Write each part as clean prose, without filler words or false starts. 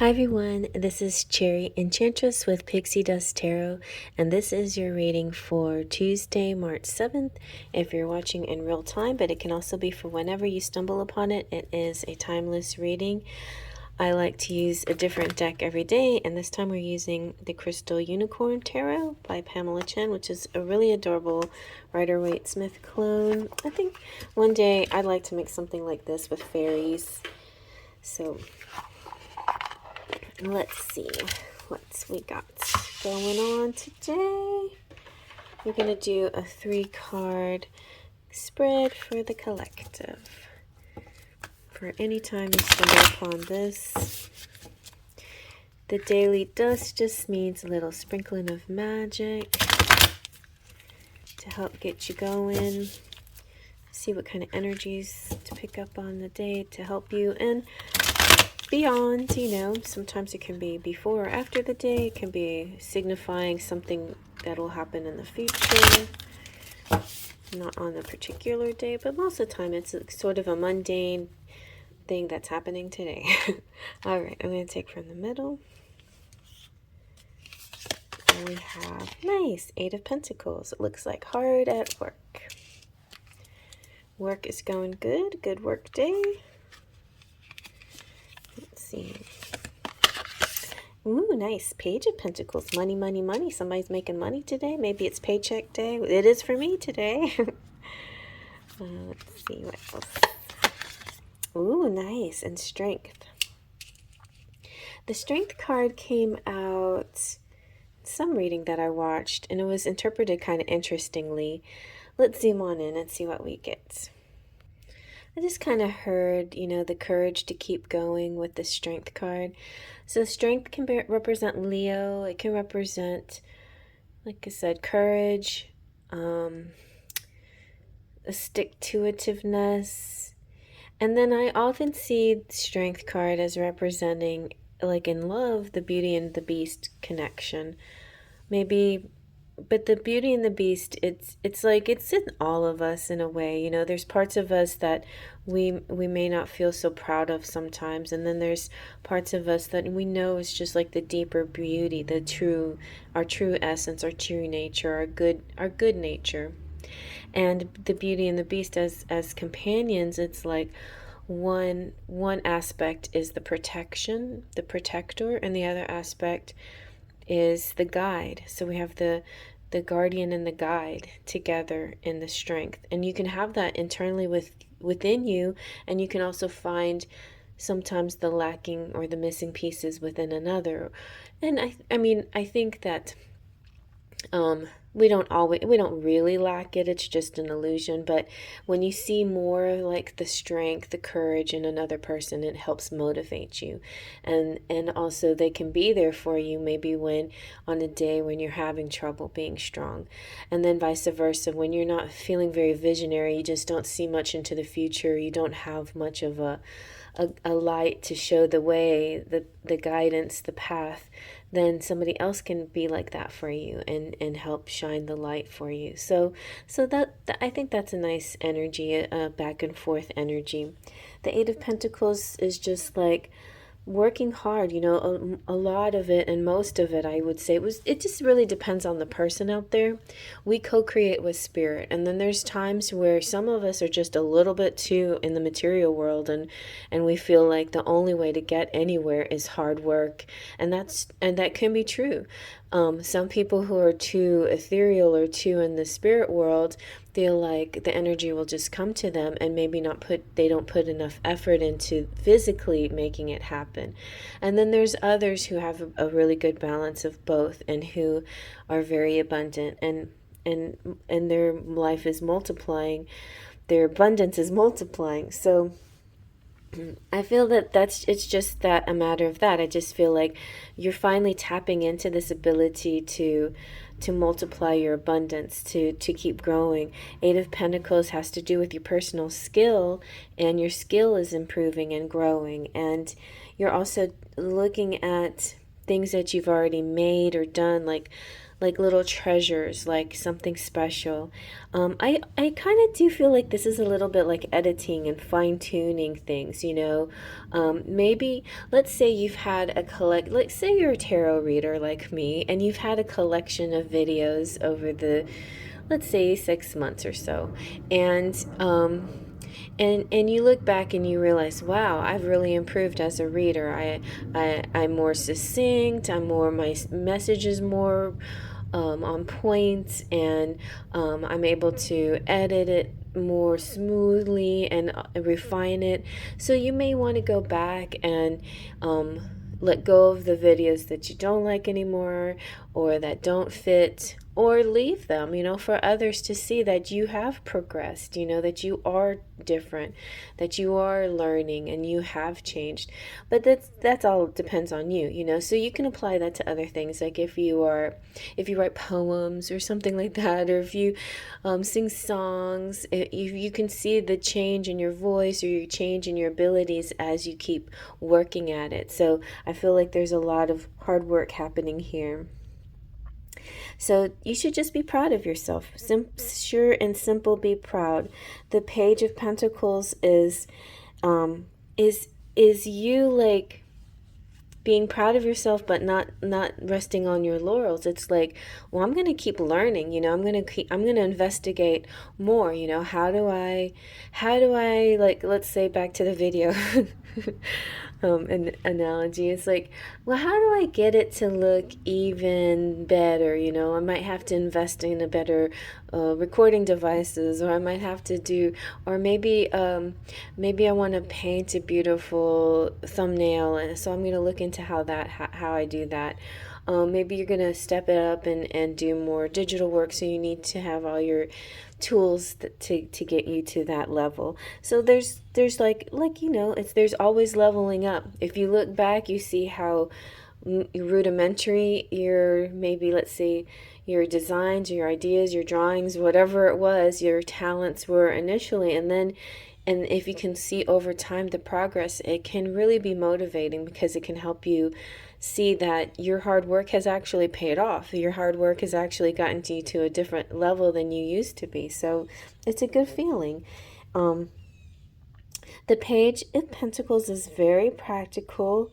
Hi everyone, this is Cherry Enchantress with Pixie Dust Tarot, and this is your reading for Tuesday, March 7th. If you're watching in real time, but it can also be for whenever you stumble upon it, it is a timeless reading. I like to use a different deck every day, and this time we're using the Crystal Unicorn Tarot by Pamela Chen, which is a really adorable Rider-Waite-Smith clone. I think one day I'd like to make something like this with fairies. So let's see what we got going on today. We're going to do a 3-card spread for the collective. For any time you stumble upon this, the daily dust just means a little sprinkling of magic to help get you going. See what kind of energies to pick up on the day to help you. And beyond, you know, sometimes it can be before or after the day. It can be signifying something that will happen in the future, not on the particular day, but most of the time it's sort of a mundane thing that's happening today. All right, I'm going to take from the middle. And we have, nice, 8 of Pentacles. It looks like hard at work. Work is going good. Good work day. Let's see. Ooh, nice. Page of Pentacles. Money, money, money. Somebody's making money today. Maybe it's paycheck day. It is for me today. Let's see what else. Ooh, nice. And Strength. The Strength card came out in some reading that I watched, and it was interpreted kind of interestingly. Let's zoom on in and see what we get. I just kind of heard, you know, the courage to keep going with the Strength card. So Strength can represent Leo. It can represent, like I said, courage, a stick-to-itiveness. And then I often see Strength card as representing, like in love, the Beauty and the Beast connection. Maybe, but the Beauty and the Beast, it's like it's in all of us in a way. You know, there's parts of us that we may not feel so proud of sometimes, and then there's parts of us that we know is just like the deeper beauty, our true essence, our true nature, our good nature. And the Beauty and the Beast as companions, it's like one aspect is the protection, the protector, and the other aspect is the guide. So we have the guardian and the guide together in the Strength, and you can have that internally within you, and you can also find sometimes the lacking or the missing pieces within another. And I mean I think that we don't really lack it. It's just an illusion. But when you see more like the strength, the courage in another person, it helps motivate you. And also they can be there for you maybe when on a day when you're having trouble being strong. And then vice versa, when you're not feeling very visionary, you just don't see much into the future, you don't have much of a light to show the way, the guidance, the path, then somebody else can be like that for you and help shine the light for you. So that I think that's a nice energy, a back and forth energy. The 8 of Pentacles is just like working hard, you know, a lot of it, and most of it I would say it just really depends on the person out there. We co-create with spirit, and then there's times where some of us are just a little bit too in the material world, and we feel like the only way to get anywhere is hard work, and that can be true. Some people who are too ethereal or too in the spirit world feel like the energy will just come to them, and maybe they don't put enough effort into physically making it happen. And then there's others who have a really good balance of both, and who are very abundant, and their life is multiplying, their abundance is multiplying. So I feel that it's just that a matter of that. I just feel like you're finally tapping into this ability to multiply your abundance, to keep growing. 8 of Pentacles has to do with your personal skill, and your skill is improving and growing. And you're also looking at things that you've already made or done, like like little treasures, like something special. I kind of do feel like this is a little bit like editing and fine-tuning things, you know. Maybe let's say you've had a let's say you're a tarot reader like me, and you've had a collection of videos over the, let's say, 6 months or so, and and you look back and you realize, wow, I've really improved as a reader. I'm more succinct. My message is more on point, and I'm able to edit it more smoothly and refine it. So you may want to go back and let go of the videos that you don't like anymore, or that don't fit, or leave them, you know, for others to see that you have progressed, you know, that you are different, that you are learning and you have changed. But that's all depends on you, you know. So you can apply that to other things, like if you write poems or something like that, or if you sing songs, you can see the change in your voice or your change in your abilities as you keep working at it. So I feel like there's a lot of hard work happening here. So you should just be proud of yourself. Sure and simple, be proud. The Page of Pentacles um, is is you like being proud of yourself, but not resting on your laurels. It's like, well, I'm gonna keep learning. You know, I'm gonna investigate more. You know, how do I like, let's say back to the video. An analogy. It's like, well, how do I get it to look even better? You know, I might have to invest in a better recording devices, or I might have to do, or maybe I want to paint a beautiful thumbnail, and so I'm going to look into how I do that. Maybe you're going to step it up and do more digital work, so you need to have all your tools to get you to that level. So there's like, you know, there's always leveling up. If you look back, you see how rudimentary your, maybe let's say, your designs, your ideas, your drawings, whatever it was, your talents were initially, and if you can see over time the progress, it can really be motivating, because it can help you see that your hard work has actually paid off. Your hard work has actually gotten you to a different level than you used to be. So it's a good feeling. The Page of Pentacles is very practical,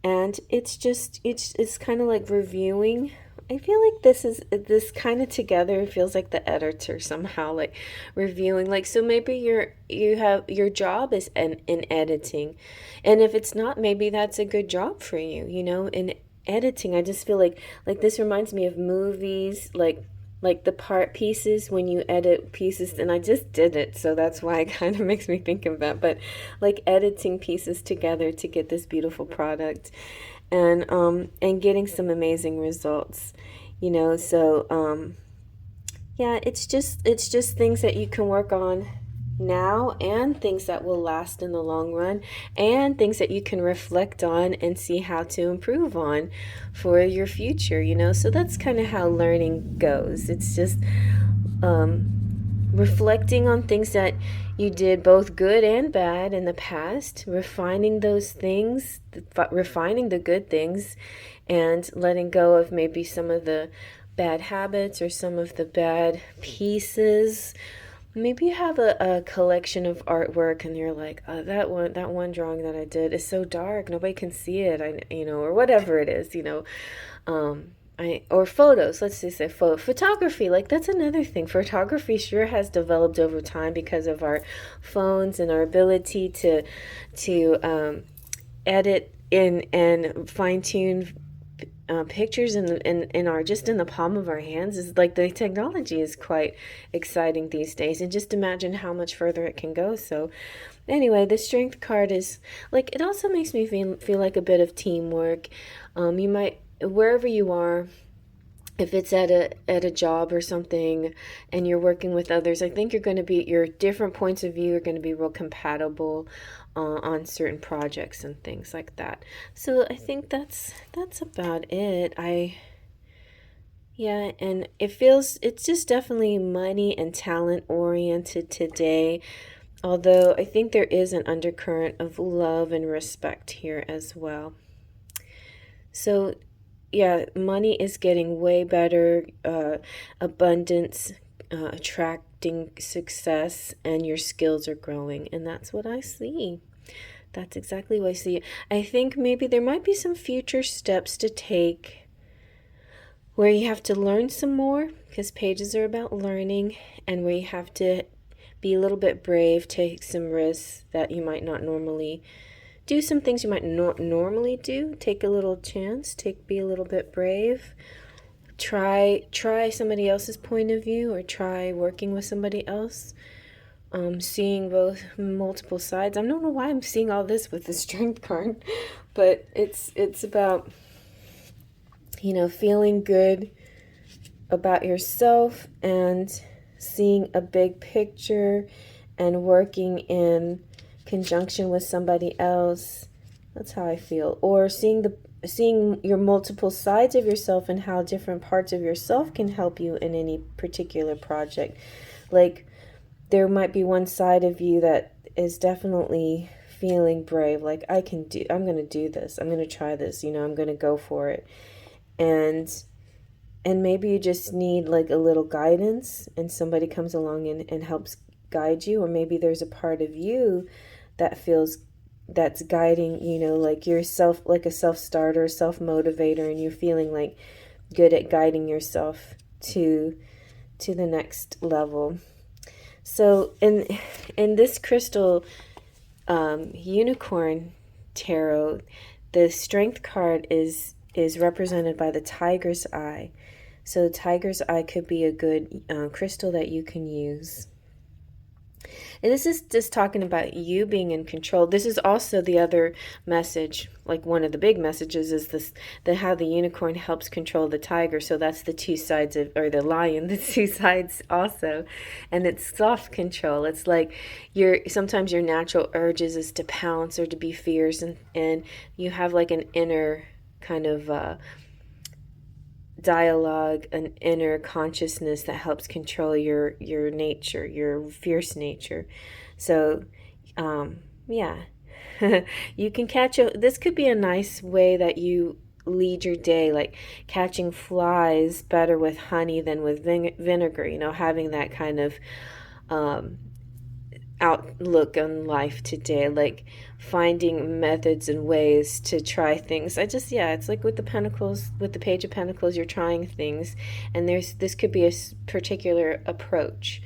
and it's kind of like reviewing. I feel like this kind of together, it feels like the editor somehow, like reviewing, like, so maybe you have your job is in editing, and if it's not, maybe that's a good job for you, you know, in editing. I just feel like this reminds me of movies, like the part pieces when you edit pieces, and I just did it, so that's why it kind of makes me think of that. But like editing pieces together to get this beautiful product, and getting some amazing results, you know. So yeah, it's just things that you can work on now, and things that will last in the long run, and things that you can reflect on and see how to improve on for your future, you know. So that's kind of how learning goes. It's just reflecting on things that you did, both good and bad, in the past, refining those things, refining the good things, and letting go of maybe some of the bad habits or some of the bad pieces. Maybe you have a collection of artwork, and you're like, oh, that one drawing that I did is so dark, nobody can see it, you know, or whatever it is, you know. Or photos, let's just say photography, like that's another thing. Photography sure has developed over time because of our phones and our ability to edit and fine tune pictures in our, just in the palm of our hands. Is like, the technology is quite exciting these days, and just imagine how much further it can go. So anyway, the Strength card is like, it also makes me feel like a bit of teamwork. You might, wherever you are, if it's at a job or something, and you're working with others, I think your different points of view are going to be real compatible on certain projects and things like that. So I think that's about it. Yeah, and it's just definitely money and talent oriented today. Although I think there is an undercurrent of love and respect here as well. So yeah, money is getting way better, abundance, attracting success, and your skills are growing. And that's what I see. That's exactly what I see. I think maybe there might be some future steps to take where you have to learn some more, because pages are about learning, and where you have to be a little bit brave, take some risks that you might not normally do, some things you might not normally do. Take a little chance, be a little bit brave. Try somebody else's point of view, or try working with somebody else. Seeing both multiple sides. I don't know why I'm seeing all this with the strength card, but it's about, feeling good about yourself and seeing a big picture and working in conjunction with somebody else. That's how I feel. Or seeing your multiple sides of yourself and how different parts of yourself can help you in any particular project. Like, there might be one side of you that is definitely feeling brave, like I'm going to do this. I'm going to try this, I'm going to go for it. And maybe you just need like a little guidance, and somebody comes along and helps guide you. Or maybe there's a part of you that's guiding, like yourself, like a self-starter, self-motivator, and you're feeling like good at guiding yourself to the next level. So in this crystal unicorn tarot, the strength card is represented by the tiger's eye. So tiger's eye could be a good crystal that you can use. And this is just talking about you being in control. This is also the other message, like one of the big messages is this, how the unicorn helps control the tiger. So that's the two sides of, or the lion, the two sides also. And it's soft control. It's like sometimes your natural urges is to pounce or to be fierce, and you have like an inner kind of dialogue, an inner consciousness that helps control your nature, your fierce nature. So yeah, you can this could be a nice way that you lead your day, like catching flies better with honey than with vinegar, having that kind of outlook on life today, like finding methods and ways to try things. It's like with the pentacles, with the page of pentacles, you're trying things, and this could be a particular approach,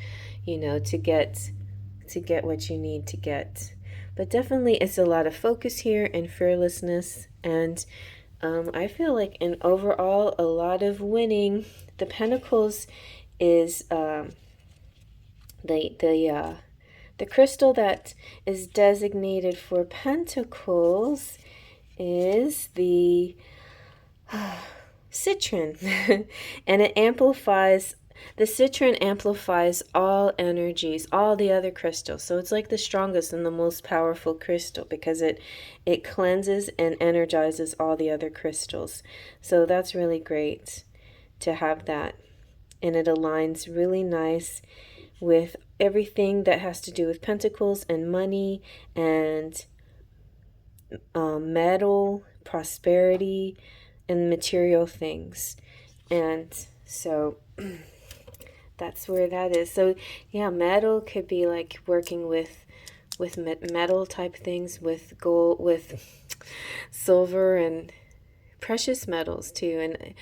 to get what you need to get. But definitely it's a lot of focus here and fearlessness, and I feel like in overall a lot of winning. The pentacles is the crystal that is designated for pentacles is the citron. And the citron amplifies all energies, all the other crystals. So it's like the strongest and the most powerful crystal, because it cleanses and energizes all the other crystals. So that's really great to have that. And it aligns really nice with everything that has to do with pentacles and money and metal, prosperity, and material things. And so that's where that is. So yeah, metal could be like working with metal type things, with gold, with silver, and precious metals too. And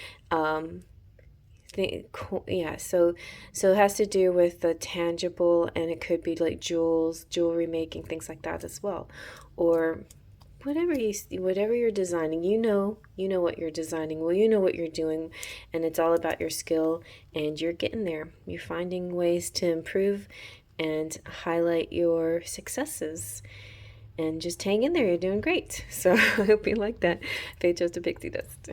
so it has to do with the tangible, and it could be like jewelry making, things like that as well, or whatever you're designing. You know what you're designing. Well, you know what you're doing, and it's all about your skill, and you're getting there. You're finding ways to improve and highlight your successes, and just hang in there. You're doing great. So I hope you like that. Patron to Pixie Dust.